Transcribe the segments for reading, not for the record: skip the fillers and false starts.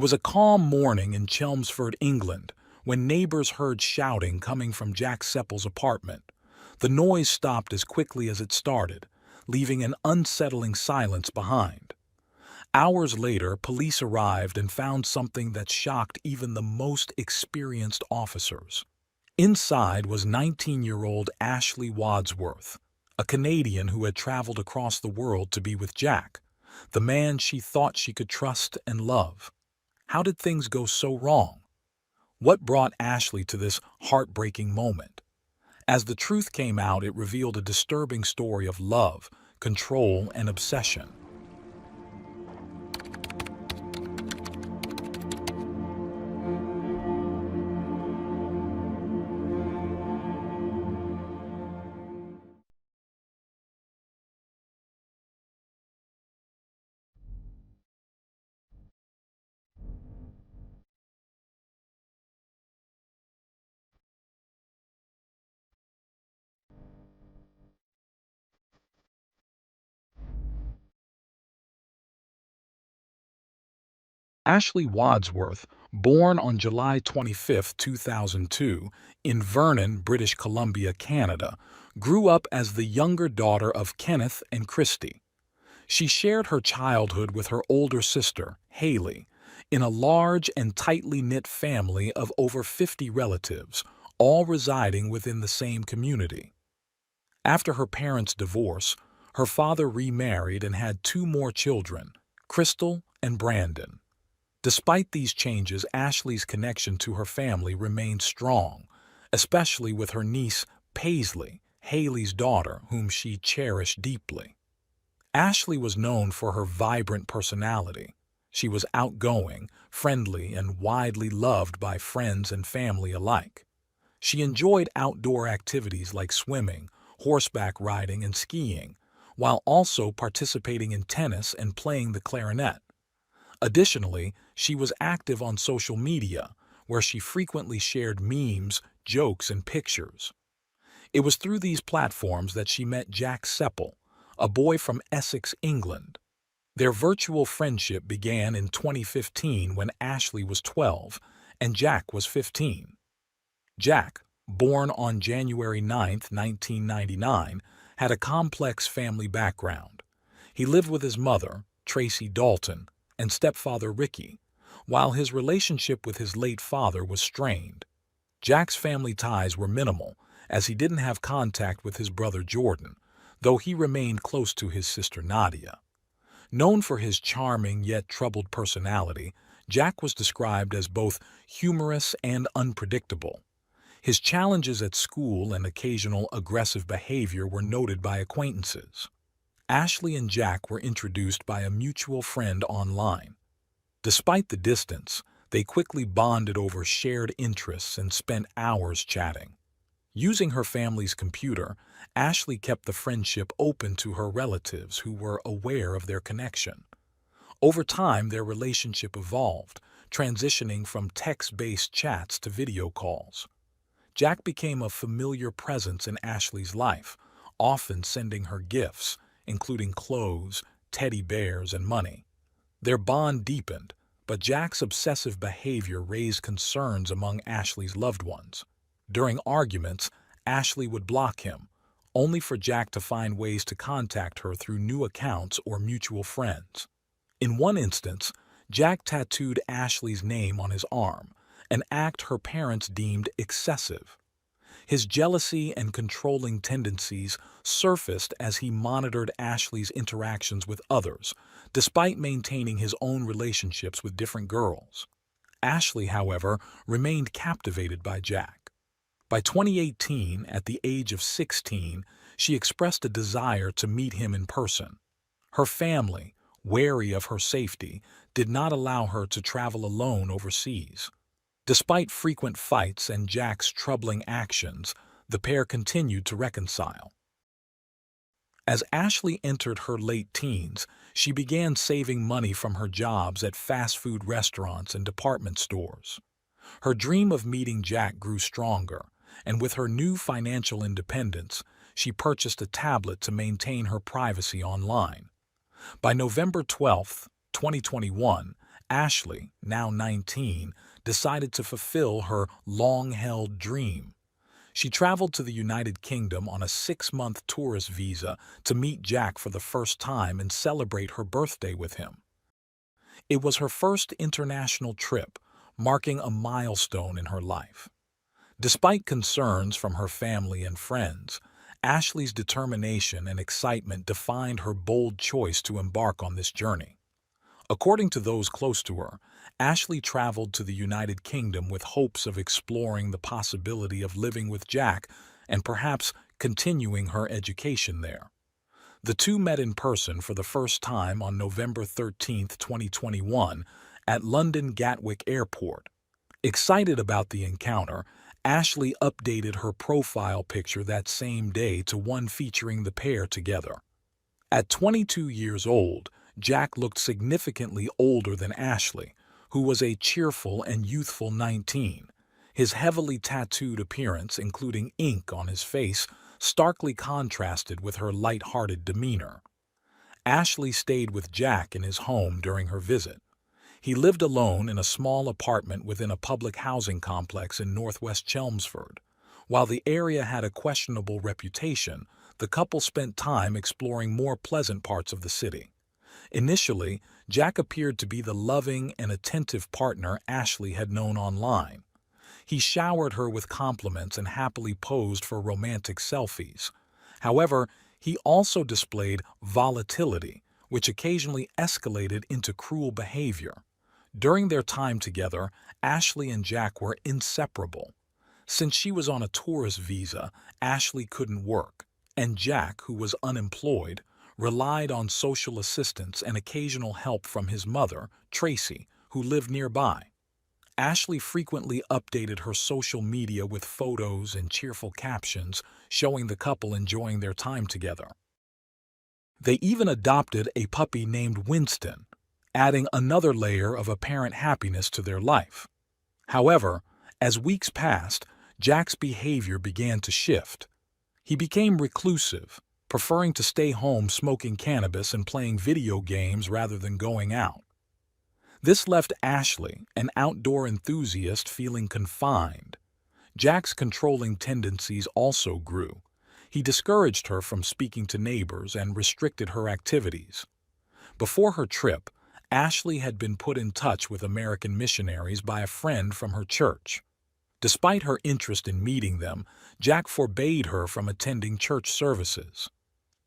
was a calm morning in Chelmsford, England, when neighbors heard shouting coming from Jack Seppel's apartment. The noise stopped as quickly as it started, leaving an unsettling silence behind. Hours later, police arrived and found something that shocked even the most experienced officers. Inside was 19-year-old Ashley Wadsworth, a Canadian who had traveled across the world to be with Jack, the man she thought she could trust and love. How did things go so wrong? What brought Ashley to this heartbreaking moment? As the truth came out, it revealed a disturbing story of love, control, and obsession. Ashley Wadsworth, born on July 25, 2002, in Vernon, British Columbia, Canada, grew up as the younger daughter of Kenneth and Christy. She shared her childhood with her older sister, Haley, in a large and tightly knit family of over 50 relatives, all residing within the same community. After her parents' divorce, her father remarried and had two more children, Crystal and Brandon. Despite these changes, Ashley's connection to her family remained strong, especially with her niece, Paisley, Haley's daughter, whom she cherished deeply. Ashley was known for her vibrant personality. She was outgoing, friendly, and widely loved by friends and family alike. She enjoyed outdoor activities like swimming, horseback riding, and skiing, while also participating in tennis and playing the clarinet. Additionally, she was active on social media, where she frequently shared memes, jokes, and pictures. It was through these platforms that she met Jack Seppel, a boy from Essex, England. Their virtual friendship began in 2015 when Ashley was 12 and Jack was 15. Jack, born on January 9, 1999, had a complex family background. He lived with his mother, Tracy Dalton, and stepfather Ricky, while his relationship with his late father was strained. Jack's family ties were minimal, as he didn't have contact with his brother Jordan, though he remained close to his sister Nadia. Known for his charming yet troubled personality, Jack was described as both humorous and unpredictable. His challenges at school and occasional aggressive behavior were noted by acquaintances. Ashley and Jack were introduced by a mutual friend online. Despite the distance, they quickly bonded over shared interests and spent hours chatting. Using her family's computer, Ashley kept the friendship open to her relatives who were aware of their connection. Over time, their relationship evolved, transitioning from text-based chats to video calls. Jack became a familiar presence in Ashley's life, often sending her gifts, including clothes, teddy bears, and money. Their bond deepened, but Jack's obsessive behavior raised concerns among Ashley's loved ones. During arguments, Ashley would block him, only for Jack to find ways to contact her through new accounts or mutual friends. In one instance, Jack tattooed Ashley's name on his arm, an act her parents deemed excessive. His jealousy and controlling tendencies surfaced as he monitored Ashley's interactions with others, despite maintaining his own relationships with different girls. Ashley, however, remained captivated by Jack. By 2018, at the age of 16, she expressed a desire to meet him in person. Her family, wary of her safety, did not allow her to travel alone overseas. Despite frequent fights and Jack's troubling actions, the pair continued to reconcile. As Ashley entered her late teens, she began saving money from her jobs at fast food restaurants and department stores. Her dream of meeting Jack grew stronger, and with her new financial independence, she purchased a tablet to maintain her privacy online. By November 12, 2021, Ashley, now 19, decided to fulfill her long-held dream. She traveled to the United Kingdom on a 6-month tourist visa to meet Jack for the first time and celebrate her birthday with him. It was her first international trip, marking a milestone in her life. Despite concerns from her family and friends, Ashley's determination and excitement defined her bold choice to embark on this journey. According to those close to her, Ashley traveled to the United Kingdom with hopes of exploring the possibility of living with Jack and perhaps continuing her education there. The two met in person for the first time on November 13, 2021, at London Gatwick Airport. Excited about the encounter, Ashley updated her profile picture that same day to one featuring the pair together. At 22 years old, Jack looked significantly older than Ashley, who was a cheerful and youthful 19. His heavily tattooed appearance, including ink on his face, starkly contrasted with her light-hearted demeanor. Ashley stayed with Jack in his home during her visit. He lived alone in a small apartment within a public housing complex in northwest Chelmsford. While the area had a questionable reputation, the couple spent time exploring more pleasant parts of the city. Initially, Jack appeared to be the loving and attentive partner Ashley had known online. He showered her with compliments and happily posed for romantic selfies. However, he also displayed volatility, which occasionally escalated into cruel behavior. During their time together, Ashley and Jack were inseparable. Since she was on a tourist visa, Ashley couldn't work, and Jack, who was unemployed, relied on social assistance and occasional help from his mother, Tracy, who lived nearby. Ashley frequently updated her social media with photos and cheerful captions, showing the couple enjoying their time together. They even adopted a puppy named Winston, adding another layer of apparent happiness to their life. However, as weeks passed, Jack's behavior began to shift. He became reclusive, preferring to stay home smoking cannabis and playing video games rather than going out. This left Ashley, an outdoor enthusiast, feeling confined. Jack's controlling tendencies also grew. He discouraged her from speaking to neighbors and restricted her activities. Before her trip, Ashley had been put in touch with American missionaries by a friend from her church. Despite her interest in meeting them, Jack forbade her from attending church services.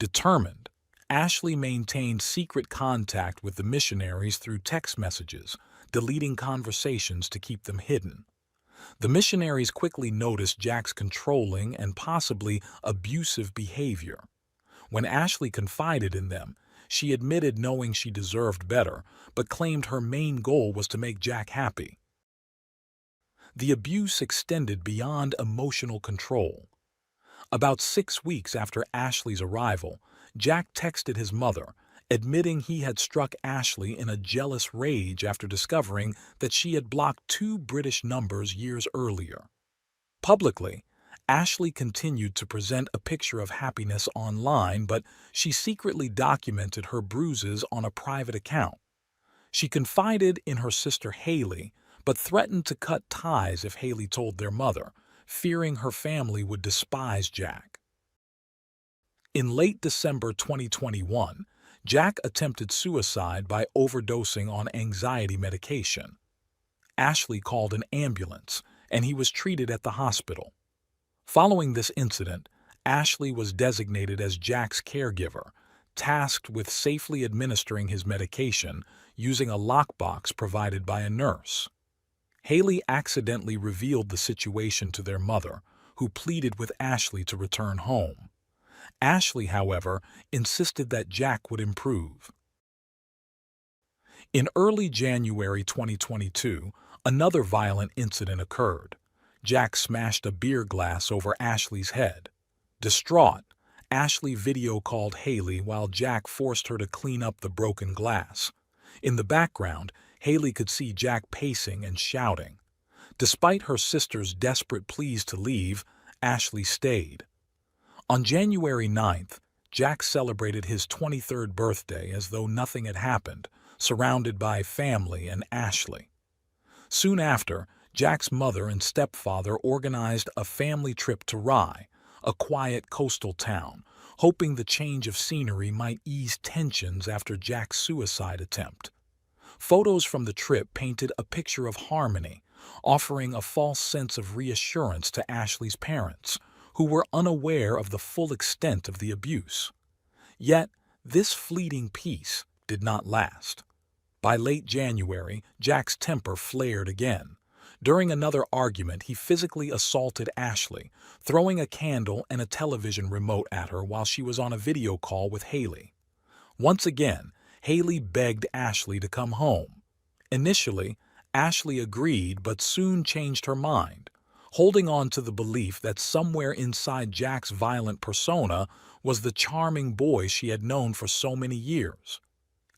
Determined, Ashley maintained secret contact with the missionaries through text messages, deleting conversations to keep them hidden. The missionaries quickly noticed Jack's controlling and possibly abusive behavior. When Ashley confided in them, she admitted knowing she deserved better, but claimed her main goal was to make Jack happy. The abuse extended beyond emotional control. About 6 weeks after Ashley's arrival, Jack texted his mother, admitting he had struck Ashley in a jealous rage after discovering that she had blocked 2 British numbers years earlier. Publicly, Ashley continued to present a picture of happiness online, but she secretly documented her bruises on a private account. She confided in her sister Haley, but threatened to cut ties if Haley told their mother, fearing her family would despise Jack. In late December 2021, Jack attempted suicide by overdosing on anxiety medication. Ashley called an ambulance, and he was treated at the hospital. Following this incident, Ashley was designated as Jack's caregiver, tasked with safely administering his medication using a lockbox provided by a nurse. Haley accidentally revealed the situation to their mother, who pleaded with Ashley to return home. Ashley, however, insisted that Jack would improve. In early January 2022, another violent incident occurred. Jack smashed a beer glass over Ashley's head. Distraught, Ashley video-called Haley while Jack forced her to clean up the broken glass. In the background, Haley could see Jack pacing and shouting. Despite her sister's desperate pleas to leave, Ashley stayed. On January 9th, Jack celebrated his 23rd birthday as though nothing had happened, surrounded by family and Ashley. Soon after, Jack's mother and stepfather organized a family trip to Rye, a quiet coastal town, hoping the change of scenery might ease tensions after Jack's suicide attempt. Photos from the trip painted a picture of harmony, offering a false sense of reassurance to Ashley's parents, who were unaware of the full extent of the abuse. Yet, this fleeting peace did not last. By late January, Jack's temper flared again. During another argument, he physically assaulted Ashley, throwing a candle and a television remote at her while she was on a video call with Haley. Once again, Haley begged Ashley to come home. Initially, Ashley agreed but soon changed her mind, holding on to the belief that somewhere inside Jack's violent persona was the charming boy she had known for so many years.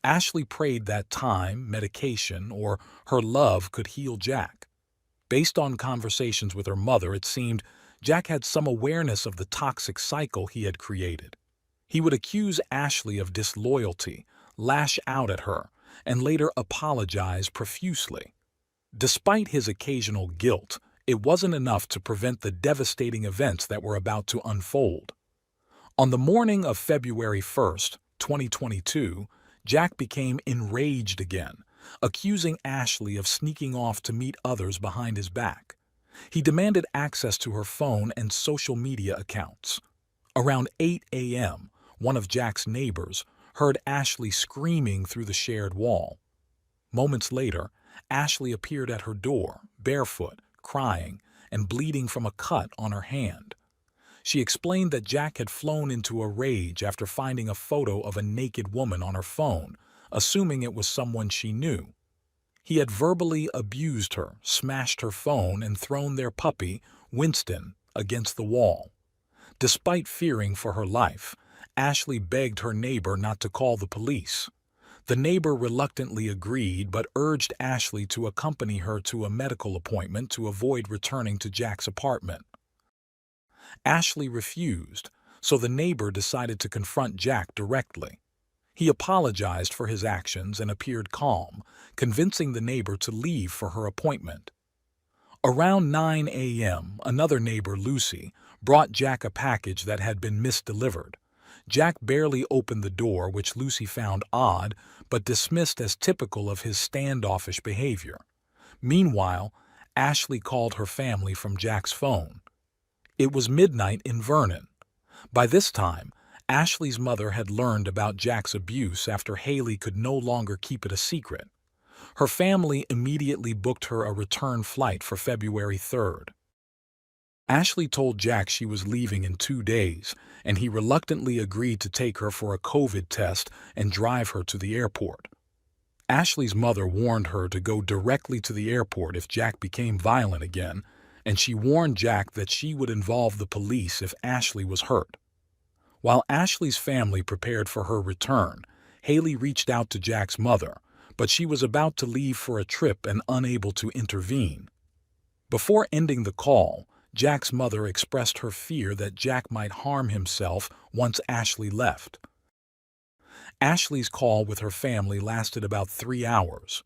Ashley prayed that time, medication, or her love could heal Jack. Based on conversations with her mother, it seemed Jack had some awareness of the toxic cycle he had created. He would accuse Ashley of disloyalty, lash out at her, and later apologize profusely. Despite his occasional guilt, it wasn't enough to prevent the devastating events that were about to unfold. On the morning of February 1st, 2022, Jack became enraged again, accusing Ashley of sneaking off to meet others behind his back. He demanded access to her phone and social media accounts. Around 8 a.m., one of Jack's neighbors heard Ashley screaming through the shared wall. Moments later, Ashley appeared at her door, barefoot, crying, and bleeding from a cut on her hand. She explained that Jack had flown into a rage after finding a photo of a naked woman on her phone, assuming it was someone she knew. He had verbally abused her, smashed her phone, and thrown their puppy, Winston, against the wall. Despite fearing for her life, Ashley begged her neighbor not to call the police. The neighbor reluctantly agreed but urged Ashley to accompany her to a medical appointment to avoid returning to Jack's apartment. Ashley refused, so the neighbor decided to confront Jack directly. He apologized for his actions and appeared calm, convincing the neighbor to leave for her appointment. Around 9 a.m., another neighbor, Lucy, brought Jack a package that had been misdelivered. Jack barely opened the door, which Lucy found odd, but dismissed as typical of his standoffish behavior. Meanwhile, Ashley called her family from Jack's phone. It was midnight in Vernon. By this time, Ashley's mother had learned about Jack's abuse after Haley could no longer keep it a secret. Her family immediately booked her a return flight for February 3rd. Ashley told Jack she was leaving in 2 days, and he reluctantly agreed to take her for a COVID test and drive her to the airport. Ashley's mother warned her to go directly to the airport if Jack became violent again, and she warned Jack that she would involve the police if Ashley was hurt. While Ashley's family prepared for her return, Haley reached out to Jack's mother, but she was about to leave for a trip and unable to intervene. Before ending the call, Jack's mother expressed her fear that Jack might harm himself once Ashley left. Ashley's call with her family lasted about 3 hours.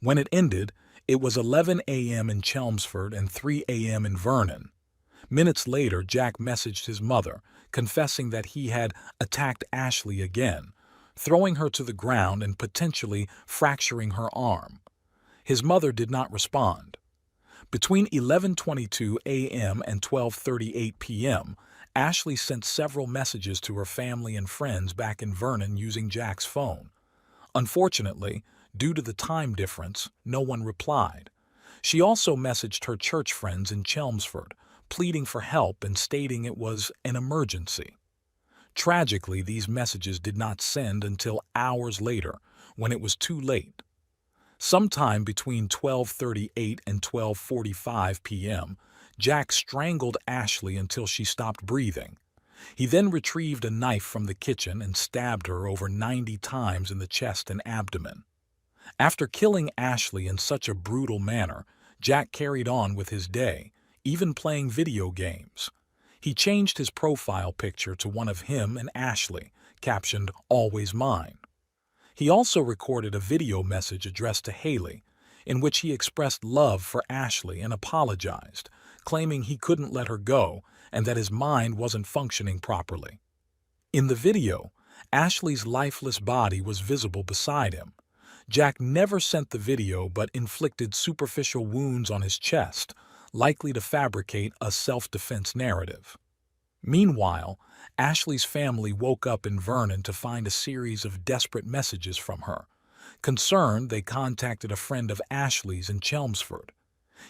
When it ended, it was 11 a.m. in Chelmsford and 3 a.m. in Vernon. Minutes later, Jack messaged his mother, confessing that he had attacked Ashley again, throwing her to the ground and potentially fracturing her arm. His mother did not respond. Between 11:22 a.m. and 12:38 p.m., Ashley sent several messages to her family and friends back in Vernon using Jack's phone. Unfortunately, due to the time difference, no one replied. She also messaged her church friends in Chelmsford, pleading for help and stating it was an emergency. Tragically, these messages did not send until hours later, when it was too late. Sometime between 12:38 and 12:45 p.m., Jack strangled Ashley until she stopped breathing. He then retrieved a knife from the kitchen and stabbed her over 90 times in the chest and abdomen. After killing Ashley in such a brutal manner, Jack carried on with his day, even playing video games. He changed his profile picture to one of him and Ashley, captioned, "Always Mine." He also recorded a video message addressed to Haley, in which he expressed love for Ashley and apologized, claiming he couldn't let her go and that his mind wasn't functioning properly. In the video, Ashley's lifeless body was visible beside him. Jack never sent the video but inflicted superficial wounds on his chest, likely to fabricate a self-defense narrative. Meanwhile, Ashley's family woke up in Vernon to find a series of desperate messages from her. Concerned, they contacted a friend of Ashley's in Chelmsford.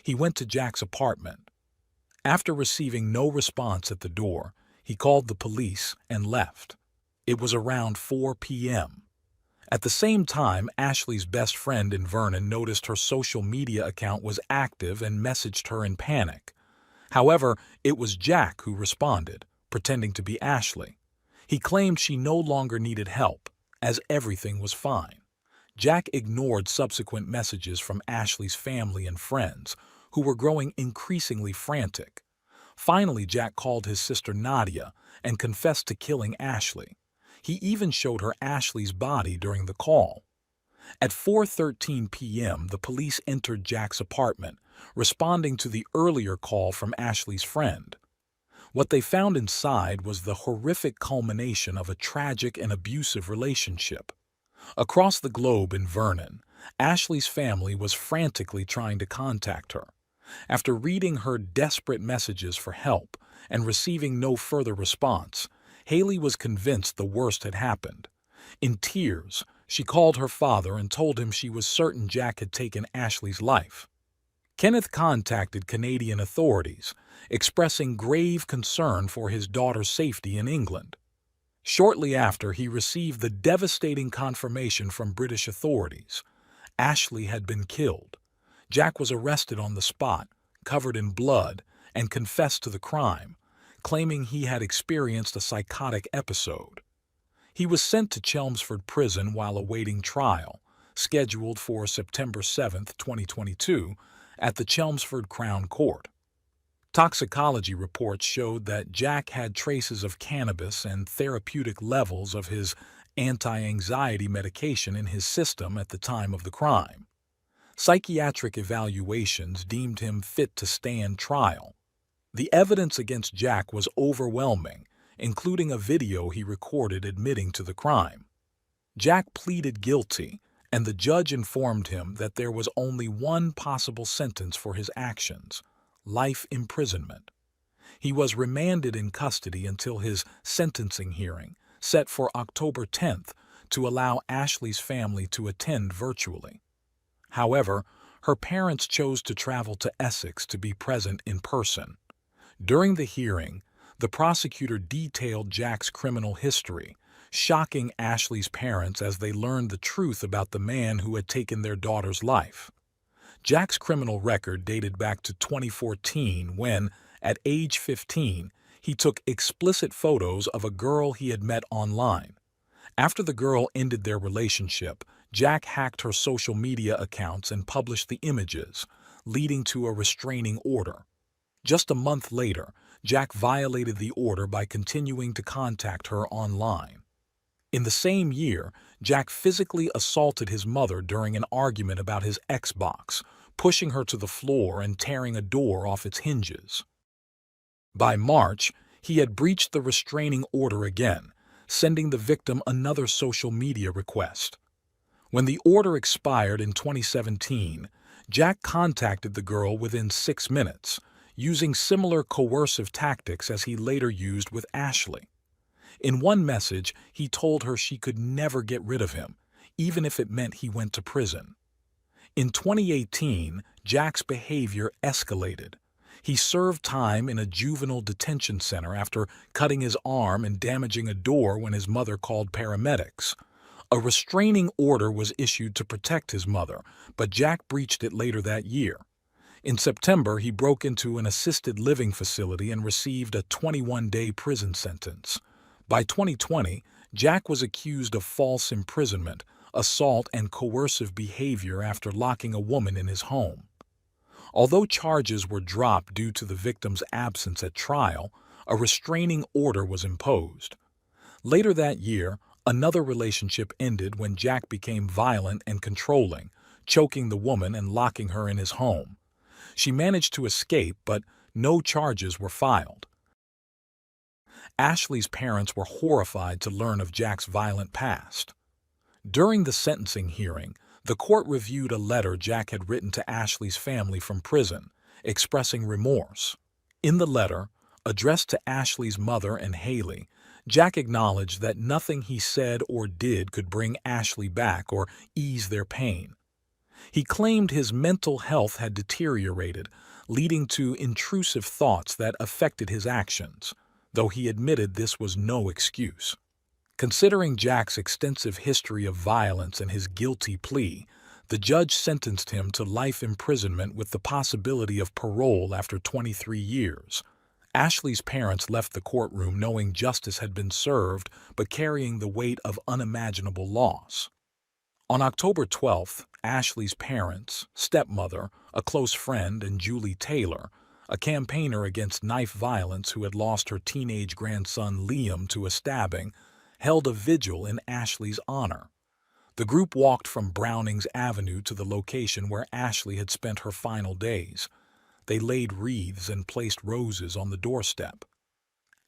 He went to Jack's apartment. After receiving no response at the door, he called the police and left. It was around 4 p.m. At the same time, Ashley's best friend in Vernon noticed her social media account was active and messaged her in panic. However, it was Jack who responded, pretending to be Ashley. He claimed she no longer needed help, as everything was fine. Jack ignored subsequent messages from Ashley's family and friends, who were growing increasingly frantic. Finally, Jack called his sister Nadia and confessed to killing Ashley. He even showed her Ashley's body during the call. At 4:13 p.m., the police entered Jack's apartment, responding to the earlier call from Ashley's friend. What they found inside was the horrific culmination of a tragic and abusive relationship. Across the globe in Vernon, Ashley's family was frantically trying to contact her. After reading her desperate messages for help and receiving no further response, Haley was convinced the worst had happened. In tears, she called her father and told him she was certain Jack had taken Ashley's life. Kenneth contacted Canadian authorities, expressing grave concern for his daughter's safety in England. Shortly after, he received the devastating confirmation from British authorities. Ashley had been killed. Jack was arrested on the spot, covered in blood, and confessed to the crime, claiming he had experienced a psychotic episode. He was sent to Chelmsford Prison while awaiting trial, scheduled for September 7, 2022, at the Chelmsford Crown Court. Toxicology reports showed that Jack had traces of cannabis and therapeutic levels of his anti-anxiety medication in his system at the time of the crime. Psychiatric evaluations deemed him fit to stand trial. The evidence against Jack was overwhelming, including a video he recorded admitting to the crime. Jack pleaded guilty, and the judge informed him that there was only one possible sentence for his actions: life imprisonment. He was remanded in custody until his sentencing hearing, set for October 10th, to allow Ashley's family to attend virtually. However, her parents chose to travel to Essex to be present in person. During the hearing, the prosecutor detailed Jack's criminal history, shocking Ashley's parents as they learned the truth about the man who had taken their daughter's life. Jack's criminal record dated back to 2014 when, at age 15, he took explicit photos of a girl he had met online. After the girl ended their relationship, Jack hacked her social media accounts and published the images, leading to a restraining order. Just a month later, Jack violated the order by continuing to contact her online. In the same year, Jack physically assaulted his mother during an argument about his Xbox, pushing her to the floor and tearing a door off its hinges. By March, he had breached the restraining order again, sending the victim another social media request. When the order expired in 2017, Jack contacted the girl within 6 minutes, using similar coercive tactics as he later used with Ashley. In one message, he told her she could never get rid of him, even if it meant he went to prison. In 2018, Jack's behavior escalated. He served time in a juvenile detention center after cutting his arm and damaging a door when his mother called paramedics. A restraining order was issued to protect his mother, but Jack breached it later that year. In September, he broke into an assisted living facility and received a 21-day prison sentence. By 2020, Jack was accused of false imprisonment, assault, and coercive behavior after locking a woman in his home. Although charges were dropped due to the victim's absence at trial, a restraining order was imposed. Later that year, Another relationship ended when Jack became violent and controlling, choking the woman and locking her in his home. She managed to escape, but no charges were filed. Ashley's parents were horrified to learn of Jack's violent past. During the sentencing hearing, the court reviewed a letter Jack had written to Ashley's family from prison, expressing remorse. In the letter, addressed to Ashley's mother and Haley, Jack acknowledged that nothing he said or did could bring Ashley back or ease their pain. He claimed his mental health had deteriorated, leading to intrusive thoughts that affected his actions, though he admitted this was no excuse. Considering Jack's extensive history of violence and his guilty plea, the judge sentenced him to life imprisonment with the possibility of parole after 23 years. Ashley's parents left the courtroom knowing justice had been served but carrying the weight of unimaginable loss. On October 12th, Ashley's parents, stepmother, a close friend, and Julie Taylor, a campaigner against knife violence who had lost her teenage grandson Liam to a stabbing, held a vigil in Ashley's honor. The group walked from Brownings Avenue to the location where Ashley had spent her final days. They laid wreaths and placed roses on the doorstep.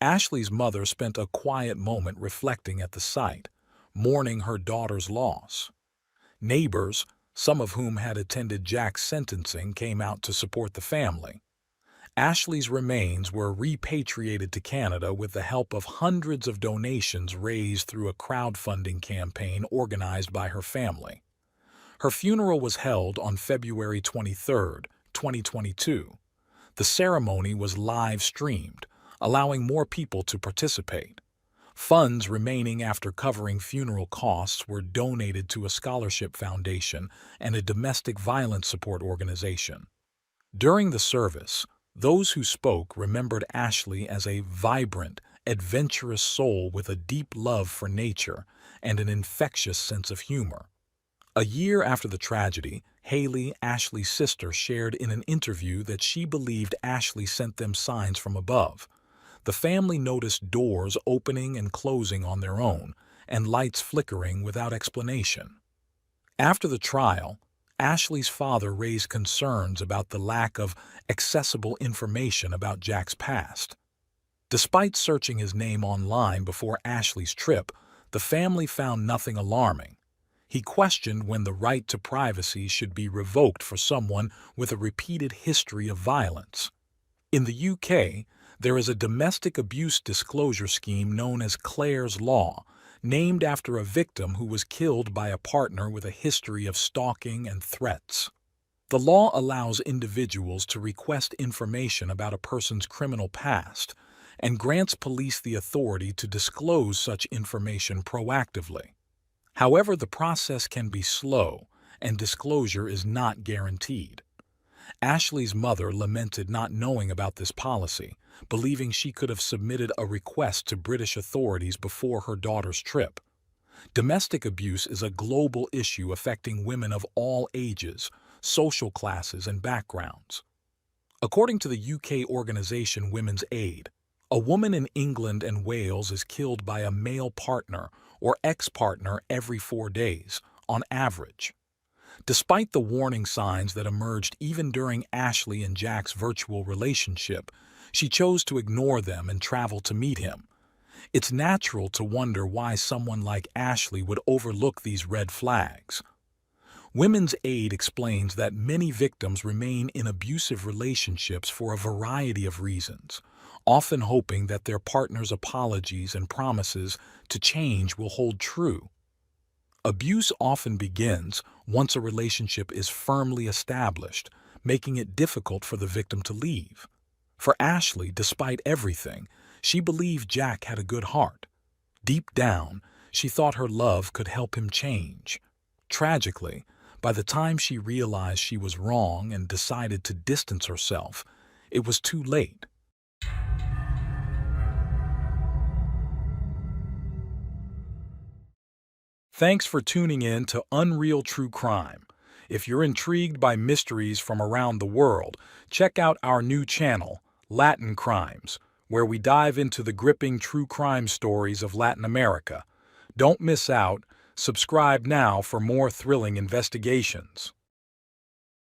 Ashley's mother spent a quiet moment reflecting at the site, mourning her daughter's loss. Neighbors, some of whom had attended Jack's sentencing, came out to support the family. Ashley's remains were repatriated to Canada with the help of hundreds of donations raised through a crowdfunding campaign organized by her family. Her funeral was held on February 23, 2022. The ceremony was live-streamed, allowing more people to participate. Funds remaining after covering funeral costs were donated to a scholarship foundation and a domestic violence support organization. During the service, those who spoke remembered Ashley as a vibrant, adventurous soul with a deep love for nature and an infectious sense of humor. A year after the tragedy, Haley, Ashley's sister, shared in an interview that she believed Ashley sent them signs from above. The family noticed doors opening and closing on their own, and lights flickering without explanation. After the trial, Ashley's father raised concerns about the lack of accessible information about Jack's past. Despite searching his name online before Ashley's trip, the family found nothing alarming. He questioned when the right to privacy should be revoked for someone with a repeated history of violence. In the UK, there is a domestic abuse disclosure scheme known as Clare's Law, named after a victim who was killed by a partner with a history of stalking and threats. The law allows individuals to request information about a person's criminal past and grants police the authority to disclose such information proactively. However, the process can be slow, and disclosure is not guaranteed. Ashley's mother lamented not knowing about this policy, believing she could have submitted a request to British authorities before her daughter's trip. Domestic abuse is a global issue affecting women of all ages, social classes, and backgrounds. According to the UK organization Women's Aid, a woman in England and Wales is killed by a male partner or ex-partner every 4 days, on average. Despite the warning signs that emerged even during Ashley and Jack's virtual relationship, she chose to ignore them and travel to meet him. It's natural to wonder why someone like Ashley would overlook these red flags. Women's Aid explains that many victims remain in abusive relationships for a variety of reasons, often hoping that their partner's apologies and promises to change will hold true. Abuse often begins once a relationship is firmly established, making it difficult for the victim to leave. For Ashley, despite everything, she believed Jack had a good heart. Deep down, she thought her love could help him change. Tragically, by the time she realized she was wrong and decided to distance herself, it was too late. Thanks for tuning in to Unreal True Crime. If you're intrigued by mysteries from around the world, check out our new channel, Latin Crimes, where we dive into the gripping true crime stories of Latin America. Don't miss out. Subscribe now for more thrilling investigations.